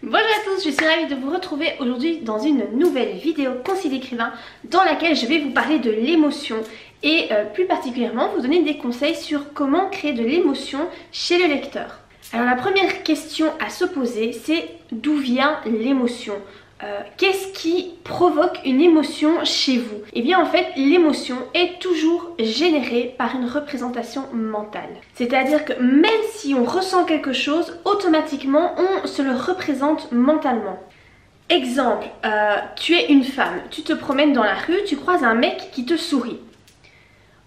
Bonjour à tous, je suis ravie de vous retrouver aujourd'hui dans une nouvelle vidéo Conseil d'écrivain dans laquelle je vais vous parler de l'émotion et plus particulièrement vous donner des conseils sur comment créer de l'émotion chez le lecteur. Alors la première question à se poser, c'est d'où vient l'émotion ? Qu'est-ce qui provoque une émotion chez vous? Et bien en fait l'émotion est toujours générée par une représentation mentale. C'est-à-dire que même si on ressent quelque chose, automatiquement on se le représente mentalement. Exemple, tu es une femme, tu te promènes dans la rue, tu croises un mec qui te sourit.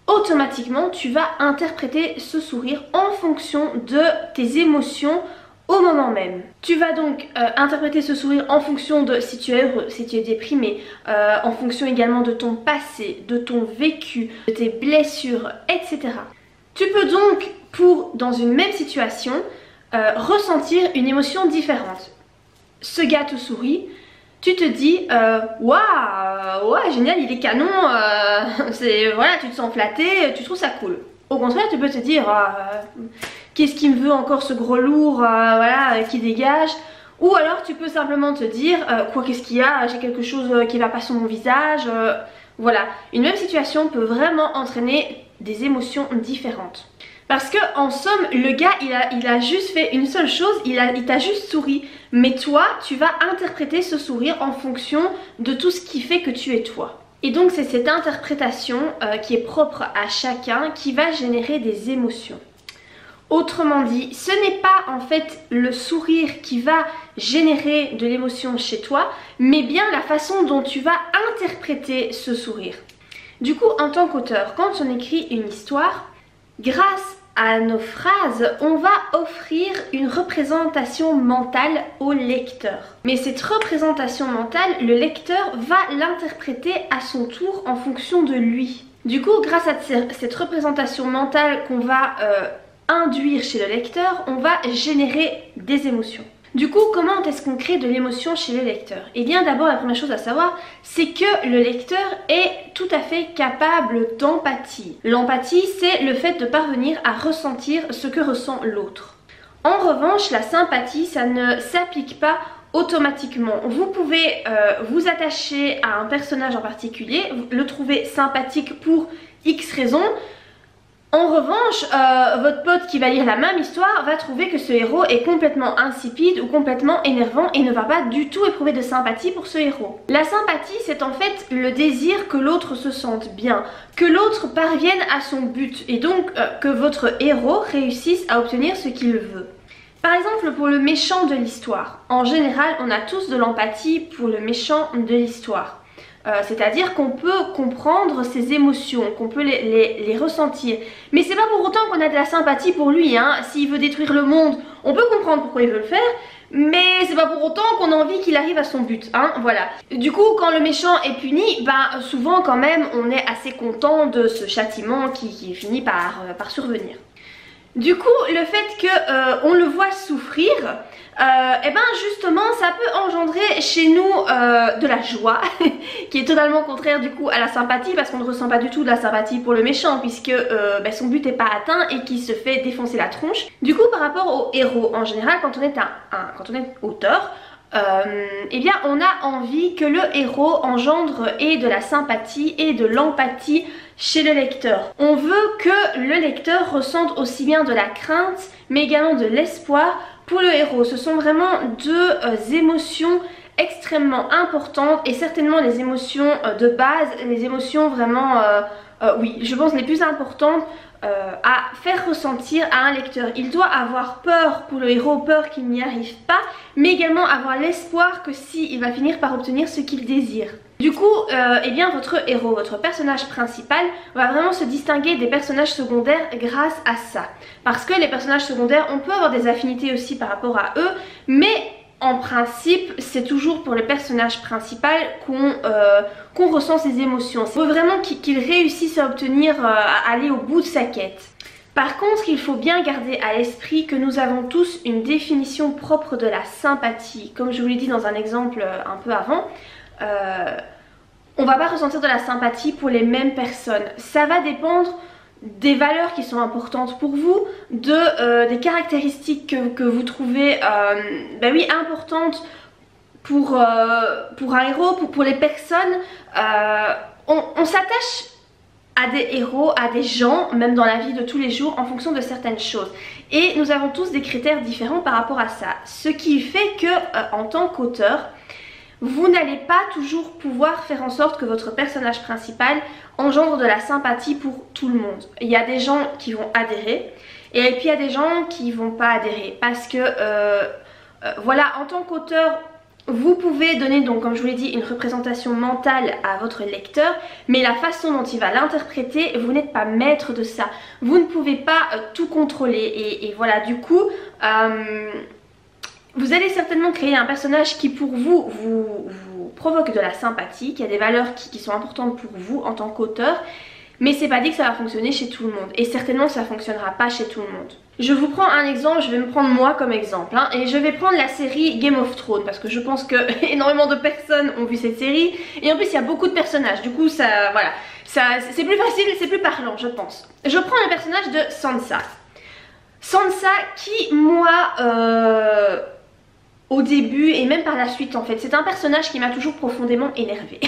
Automatiquement tu vas interpréter ce sourire en fonction de tes émotions au moment même. Tu vas donc interpréter ce sourire en fonction de si tu es heureux, si tu es déprimé, en fonction également de ton passé, de ton vécu, de tes blessures, etc. Tu peux donc, dans une même situation, ressentir une émotion différente. Ce gars te sourit, tu te dis waouh, ouais, génial, il est canon, voilà, tu te sens flatté, tu trouves ça cool. Au contraire, tu peux te dire qu'est-ce qui me veut encore ce gros lourd voilà, qui dégage. Ou alors tu peux simplement te dire qu'est-ce qu'il y a, j'ai quelque chose qui va pas sur mon visage. Voilà, une même situation peut vraiment entraîner des émotions différentes. Parce que en somme, le gars il a juste fait une seule chose, il t'a juste souri. Mais toi, tu vas interpréter ce sourire en fonction de tout ce qui fait que tu es toi. Et donc c'est cette interprétation qui est propre à chacun qui va générer des émotions. Autrement dit, ce n'est pas en fait le sourire qui va générer de l'émotion chez toi, mais bien la façon dont tu vas interpréter ce sourire. Du coup, en tant qu'auteur, quand on écrit une histoire, grâce à nos phrases, on va offrir une représentation mentale au lecteur. Mais cette représentation mentale, le lecteur va l'interpréter à son tour en fonction de lui. Du coup, grâce à cette représentation mentale qu'on va induire chez le lecteur, on va générer des émotions. Du coup, comment est-ce qu'on crée de l'émotion chez le lecteur? Eh bien d'abord, la première chose à savoir, c'est que le lecteur est tout à fait capable d'empathie. L'empathie, c'est le fait de parvenir à ressentir ce que ressent l'autre. En revanche, la sympathie, ça ne s'applique pas automatiquement. Vous pouvez vous attacher à un personnage en particulier, le trouver sympathique pour X raisons. En revanche, votre pote qui va lire la même histoire va trouver que ce héros est complètement insipide ou complètement énervant et ne va pas du tout éprouver de sympathie pour ce héros. La sympathie, c'est en fait le désir que l'autre se sente bien, que l'autre parvienne à son but et donc que votre héros réussisse à obtenir ce qu'il veut. Par exemple, pour le méchant de l'histoire, en général, on a tous de l'empathie pour le méchant de l'histoire. C'est-à-dire qu'on peut comprendre ses émotions, qu'on peut les ressentir. Mais c'est pas pour autant qu'on a de la sympathie pour lui, hein. S'il veut détruire le monde, on peut comprendre pourquoi il veut le faire, mais c'est pas pour autant qu'on a envie qu'il arrive à son but, hein, voilà. Du coup, quand le méchant est puni, souvent quand même, on est assez content de ce châtiment qui finit par survenir. Du coup, le fait qu'on le voit souffrir, justement ça peut engendrer chez nous de la joie qui est totalement contraire du coup à la sympathie, parce qu'on ne ressent pas du tout de la sympathie pour le méchant puisque son but n'est pas atteint et qu'il se fait défoncer la tronche. Du coup, par rapport au héros en général, quand on est auteur, on a envie que le héros engendre et de la sympathie et de l'empathie chez le lecteur. On veut que le lecteur ressente aussi bien de la crainte mais également de l'espoir pour le héros. Ce sont vraiment deux émotions extrêmement importantes et certainement les émotions de base, les émotions vraiment, oui, je pense les plus importantes à faire ressentir à un lecteur. Il doit avoir peur pour le héros, peur qu'il n'y arrive pas, mais également avoir l'espoir que il va finir par obtenir ce qu'il désire. Du coup, votre héros, votre personnage principal va vraiment se distinguer des personnages secondaires grâce à ça. Parce que les personnages secondaires, on peut avoir des affinités aussi par rapport à eux, mais en principe, c'est toujours pour le personnage principal qu'on ressent ses émotions. Il faut vraiment qu'il réussisse à obtenir, à aller au bout de sa quête. Par contre, il faut bien garder à l'esprit que nous avons tous une définition propre de la sympathie. Comme je vous l'ai dit dans un exemple un peu avant, on va pas ressentir de la sympathie pour les mêmes personnes. Ça va dépendre des valeurs qui sont importantes pour vous, des caractéristiques que vous trouvez oui, importantes pour un héros, pour les personnes. On s'attache à des héros, à des gens, même dans la vie de tous les jours, en fonction de certaines choses. Et nous avons tous des critères différents par rapport à ça. Ce qui fait que, en tant qu'auteur, vous n'allez pas toujours pouvoir faire en sorte que votre personnage principal engendre de la sympathie pour tout le monde. Il y a des gens qui vont adhérer, et puis il y a des gens qui vont pas adhérer. Parce que, voilà, en tant qu'auteur, vous pouvez donner donc, comme je vous l'ai dit, une représentation mentale à votre lecteur, mais la façon dont il va l'interpréter, vous n'êtes pas maître de ça. Vous ne pouvez pas tout contrôler et voilà, du coup, vous allez certainement créer un personnage qui pour vous provoque de la sympathie, qui a des valeurs qui sont importantes pour vous en tant qu'auteur, mais c'est pas dit que ça va fonctionner chez tout le monde et certainement ça fonctionnera pas chez tout le monde. Je vous prends un exemple, je vais me prendre moi comme exemple et je vais prendre la série Game of Thrones parce que je pense que énormément de personnes ont vu cette série et en plus il y a beaucoup de personnages, du coup ça, voilà, c'est plus facile, c'est plus parlant je pense. Je prends le personnage de Sansa. Sansa qui moi au début et même par la suite en fait, c'est un personnage qui m'a toujours profondément énervée.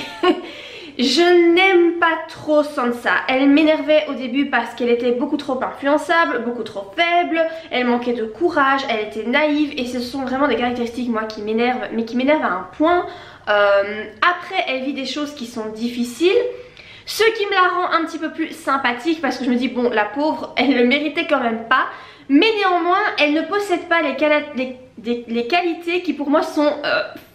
Je n'aime pas trop Sansa, elle m'énervait au début parce qu'elle était beaucoup trop influençable, beaucoup trop faible, elle manquait de courage, elle était naïve et ce sont vraiment des caractéristiques moi qui m'énervent, mais qui m'énervent à un point. Après elle vit des choses qui sont difficiles, ce qui me la rend un petit peu plus sympathique parce que je me dis bon la pauvre elle le méritait quand même pas, mais néanmoins elle ne possède pas les qualités qui pour moi sont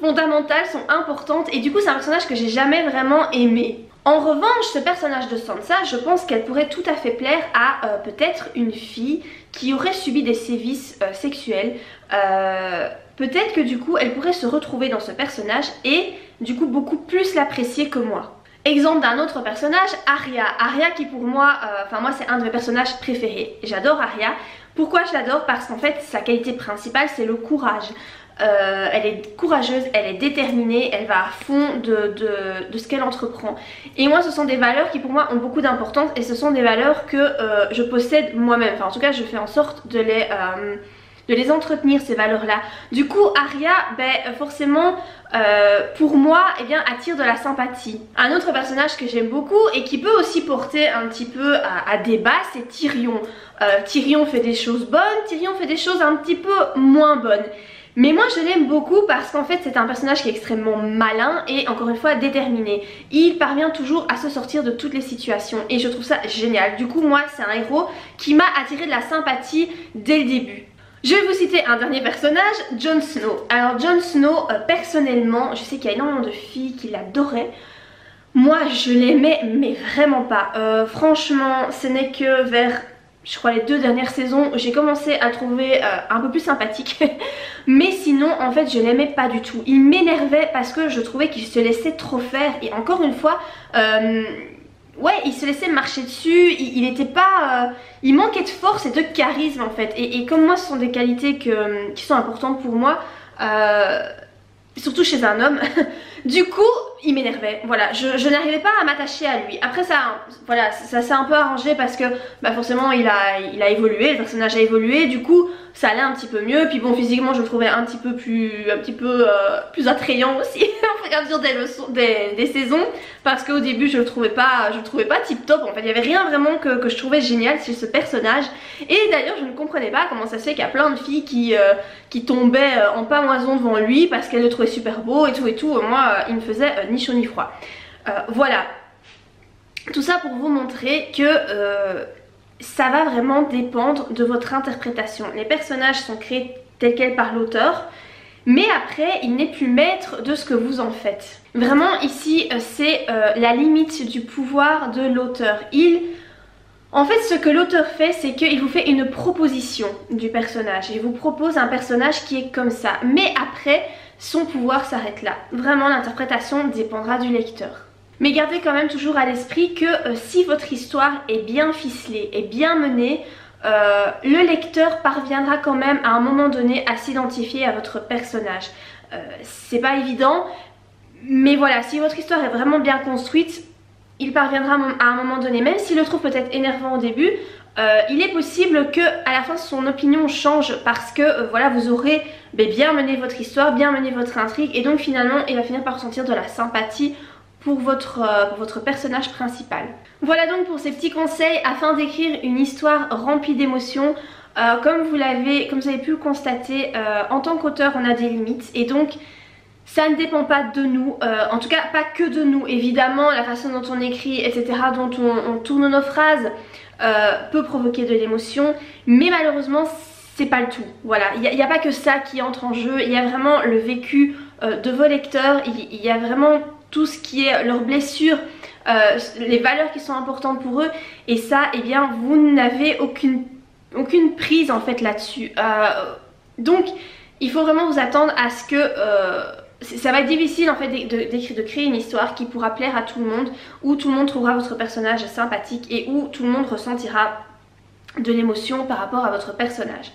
fondamentales, sont importantes et du coup c'est un personnage que j'ai jamais vraiment aimé. En revanche ce personnage de Sansa je pense qu'elle pourrait tout à fait plaire à peut-être une fille qui aurait subi des sévices sexuels. Peut-être que du coup elle pourrait se retrouver dans ce personnage et du coup beaucoup plus l'apprécier que moi. Exemple d'un autre personnage, Arya. Arya qui pour moi, moi c'est un de mes personnages préférés. J'adore Arya. Pourquoi je l'adore? Parce qu'en fait sa qualité principale c'est le courage. Elle est courageuse, elle est déterminée, elle va à fond de ce qu'elle entreprend. Et moi ce sont des valeurs qui pour moi ont beaucoup d'importance et ce sont des valeurs que je possède moi-même. Enfin en tout cas je fais en sorte de les entretenir ces valeurs là. Du coup Arya forcément pour moi attire de la sympathie. Un autre personnage que j'aime beaucoup et qui peut aussi porter un petit peu à débat c'est Tyrion. Tyrion fait des choses bonnes, Tyrion fait des choses un petit peu moins bonnes. Mais moi je l'aime beaucoup parce qu'en fait c'est un personnage qui est extrêmement malin et encore une fois déterminé. Il parvient toujours à se sortir de toutes les situations et je trouve ça génial. Du coup moi c'est un héros qui m'a attiré de la sympathie dès le début. Je vais vous citer un dernier personnage, Jon Snow. Alors Jon Snow, personnellement, je sais qu'il y a énormément de filles qui l'adoraient. Moi je l'aimais mais vraiment pas. Franchement ce n'est que vers, je crois, les 2 dernières saisons, j'ai commencé à le trouver un peu plus sympathique. Mais sinon en fait je l'aimais pas du tout. Il m'énervait parce que je trouvais qu'il se laissait trop faire et encore une fois... ouais, il se laissait marcher dessus, il était pas... il manquait de force et de charisme en fait. Et comme moi ce sont des qualités qui sont importantes pour moi, surtout chez un homme, du coup il m'énervait. Voilà, je n'arrivais pas à m'attacher à lui. Après ça, voilà, ça s'est un peu arrangé parce que forcément il a évolué, le personnage a évolué, du coup ça allait un petit peu mieux. Puis bon, physiquement je le trouvais un petit peu plus attrayant aussi au fur et à mesure des saisons, parce qu'au début je le trouvais pas tip top. En fait il y avait rien vraiment que je trouvais génial chez ce personnage. Et d'ailleurs je ne comprenais pas comment ça se fait qu'il y a plein de filles qui tombaient en pamoison devant lui parce qu'elles le trouvaient super beau et tout. Moi il me faisait ni chaud ni froid. Voilà, tout ça pour vous montrer que ça va vraiment dépendre de votre interprétation. Les personnages sont créés tels quels par l'auteur, mais après il n'est plus maître de ce que vous en faites. Vraiment ici c'est la limite du pouvoir de l'auteur. En fait ce que l'auteur fait c'est qu'il vous fait une proposition du personnage. Il vous propose un personnage qui est comme ça, mais après son pouvoir s'arrête là. Vraiment l'interprétation dépendra du lecteur. Mais gardez quand même toujours à l'esprit que si votre histoire est bien ficelée et bien menée, le lecteur parviendra quand même à un moment donné à s'identifier à votre personnage. C'est pas évident, mais voilà, si votre histoire est vraiment bien construite, il parviendra à un moment donné, même s'il le trouve peut-être énervant au début, il est possible que à la fin son opinion change parce que voilà, vous aurez bien mené votre histoire, bien mené votre intrigue, et donc finalement il va finir par ressentir de la sympathie pour votre personnage principal. Voilà donc pour ces petits conseils afin d'écrire une histoire remplie d'émotions. Comme vous avez pu le constater, en tant qu'auteur on a des limites, et donc ça ne dépend pas de nous, en tout cas pas que de nous. Évidemment la façon dont on écrit, etc., dont on tourne nos phrases peut provoquer de l'émotion, mais malheureusement c'est pas le tout. Voilà, il n'y a pas que ça qui entre en jeu, il y a vraiment le vécu de vos lecteurs, il y a vraiment tout ce qui est leurs blessures, les valeurs qui sont importantes pour eux, et ça, eh bien, vous n'avez aucune prise en fait là-dessus. Donc il faut vraiment vous attendre à ce que ça va être difficile en fait de créer une histoire qui pourra plaire à tout le monde, où tout le monde trouvera votre personnage sympathique et où tout le monde ressentira de l'émotion par rapport à votre personnage.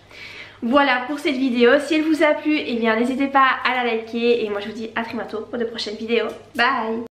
Voilà pour cette vidéo. Si elle vous a plu, eh bien n'hésitez pas à la liker, et moi je vous dis à très bientôt pour de prochaines vidéos. Bye!